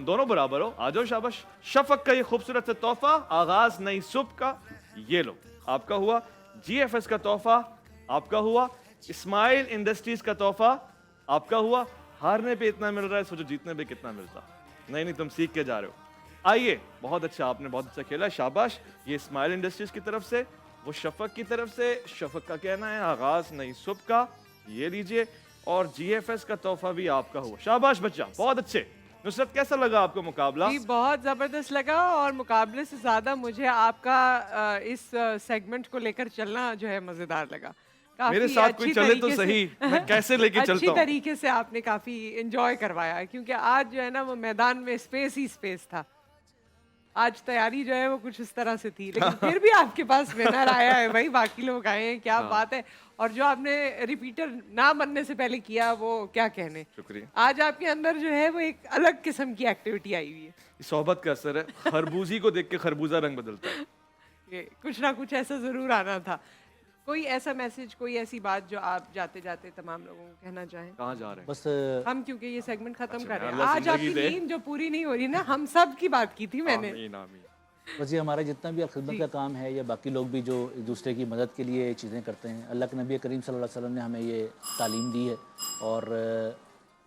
دونوں برابر ہو, آ جاؤ. شاباش. شفق کا یہ خوبصورت سے تحفہ, آغاز نئی صبح کا, یہ لو آپ کا ہوا. جی ایف ایس کا تحفہ آپ کا ہوا. اسماعیل انڈسٹریز کا تحفہ آپ کا ہوا. ہارنے پہ اتنا مل رہا ہے, سوچو جیتنے پہ کتنا ملتا. نہیں تم سیکھ کے جا رہے ہو. آئیے, بہت اچھا, آپ نے بہت اچھا کھیلا, شاباش. یہ اسماعیل انڈسٹریز کی طرف سے, وہ شفق کی طرف سے. شفق کا کہنا ہے آغاز نئی صبح کا, یہ لیجئے. اور جی ایف ایس کا تحفہ بھی آپ کا ہوا. شاباش بچہ, بہت اچھے. نصرت کیسا لگا آپ کو مقابلہ؟ جی بہت زبردست لگا، اور مقابلے سے زیادہ مجھے آپ کا اس سیگمنٹ کو لے کر چلنا جو ہے مزیدار لگا. میرے ساتھ کوئی چلے تو صحیح، میں کیسے لے کے چلتا اچھی ہوں. طریقے سے آپ نے کافی انجوائے کروایا، کیونکہ آج جو ہے نا وہ میدان میں اسپیس ہی اسپیس تھا. آج تیاری جو ہے وہ کچھ اس طرح سے تھی، لیکن پھر بھی آپ کے پاس ونر آیا ہے بھائی، باقی لوگ آئے ہیں، کیا بات ہے. اور جو آپ نے ریپیٹر نہ بننے سے پہلے کیا وہ کیا کہنے. شکریہ. آج آپ کے اندر جو ہے وہ ایک الگ قسم کی ایکٹیویٹی آئی ہوئی ہے. صحبت کا اثر ہے، خربوزی کو دیکھ کے خربوزہ رنگ بدلتا ہے. یہ کچھ نہ کچھ ایسا ضرور آنا تھا. کوئی ایسا میسج، کوئی ایسی بات جو آپ جاتے جاتے تمام لوگوں کو کہنا چاہیں؟ کہاں جا رہے ہیں؟ بس ہم کیونکہ یہ سیگمنٹ ختم کر رہے ہیں، اللہ آج آپ کی زندگی دے. نیند جو پوری نہیں ہو رہی نا، ہم سب کی بات کی تھی میں نے. آمین آمین. بس یہ ہمارا جتنا بھی خدمت کا کام ہے، یا باقی لوگ بھی جو ایک دوسرے کی مدد کے لیے چیزیں کرتے ہیں، اللہ کے نبی کریم صلی اللہ علیہ وسلم نے ہمیں یہ تعلیم دی ہے، اور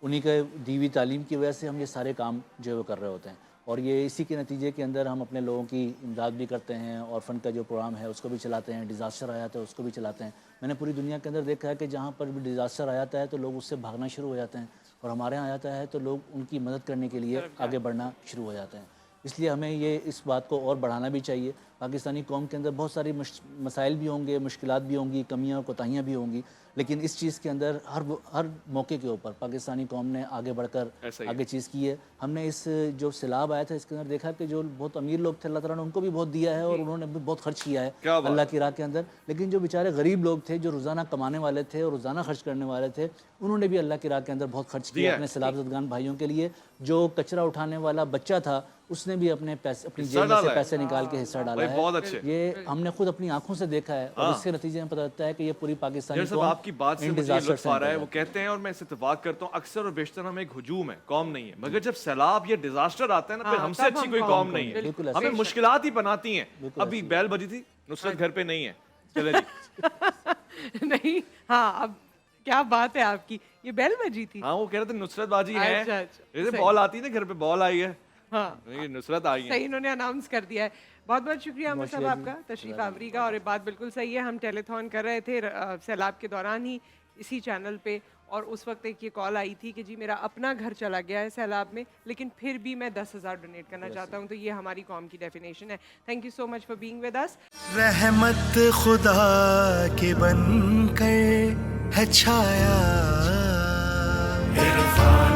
انہی کے دی ہوئی تعلیم کی وجہ سے ہم یہ سارے کام جو ہے وہ کر رہے ہوتے ہیں. اور یہ اسی کے نتیجے کے اندر ہم اپنے لوگوں کی امداد بھی کرتے ہیں، اور فن کا جو پروگرام ہے اس کو بھی چلاتے ہیں، ڈیزاسٹر آیا تھا اس کو بھی چلاتے ہیں. میں نے پوری دنیا کے اندر دیکھا ہے کہ جہاں پر بھی ڈیزاسٹر آ جاتا ہے تو لوگ اس سے بھاگنا شروع ہو جاتے ہیں، اور ہمارے یہاں آتا ہے تو لوگ ان کی مدد کرنے کے لیے آگے بڑھنا شروع ہو جاتے ہیں. اس لیے ہمیں یہ اس بات کو اور بڑھانا بھی چاہیے. پاکستانی قوم کے اندر بہت ساری مسائل بھی ہوں گے، مشکلات بھی ہوں گی، کمیاں کوتاہیاں بھی ہوں گی، لیکن اس چیز کے اندر ہر موقع کے اوپر پاکستانی قوم نے آگے بڑھ کر آگے چیز کی ہے. ہم نے اس جو سیلاب آیا تھا اس کے اندر دیکھا کہ جو بہت امیر لوگ تھے اللہ تعالیٰ نے ان کو بھی بہت دیا ہے، اور انہوں نے بھی بہت خرچ کیا ہے اللہ کی راہ کے اندر. لیکن جو بیچارے غریب لوگ تھے، جو روزانہ کمانے والے تھے اور روزانہ خرچ کرنے والے تھے، انہوں نے بھی اللہ کی راہ کے اندر بہت خرچ کیا اپنے سیلاب زدگان بھائیوں کے لیے. جو کچرا اٹھانے والا بچہ تھا اس نے بھی اپنے پیسے، اپنی جیب میں سے پیسے نکال کے حصہ ڈالا ہے. بہت اچھے. یہ ہم نے خود اپنی آنکھوں سے دیکھا ہے، اور اس کے نتیجے میں پتہ چلتا ہے کہ یہ پوری پاکستانی قوم آپ کی بات سے مجھے لطف آ رہا ہے. وہ کہتے ہیں، اور میں اس اتفاق کرتا ہوں، اکثر اور بیشتر ہم ایک ہجوم ہے، قوم نہیں ہے. مگر جب سیلاب یا ڈیزاسٹر آتا ہے نا، پھر ہم سے اچھی کوئی قوم نہیں ہے. ہمیں مشکلات ہی بناتی ہیں. ابھی بیل بجی تھی، نصرت گھر پہ نہیں ہے. چلے جی. نہیں ہاں، اب کیا بات ہے آپ کی، یہ بیل بجی تھی. ہاں وہ کہہ رہے تھے نصرت باجی ہے، اچھا بال آتی ہے نا گھر پہ، بال آئی ہے. ہاں نصرت آئی ہے. صحیح، انہوں نے اناؤنس کر دیا ہے. بہت بہت شکریہ عامر صاحب آپ کا تشریف آوری کا. اور یہ بات بالکل صحیح ہے، ہم ٹیلی تھون کر رہے تھے سیلاب کے دوران ہی اسی چینل پہ، اور اس وقت ایک یہ کال آئی تھی کہ جی میرا اپنا گھر چلا گیا ہے سیلاب میں، لیکن پھر بھی میں 10,000 ڈونیٹ کرنا چاہتا ہوں. تو یہ ہماری قوم کی ڈیفینیشن ہے. Thank you so much for being with us. رحمت خدا کے بن کر ہے چھایا عرفان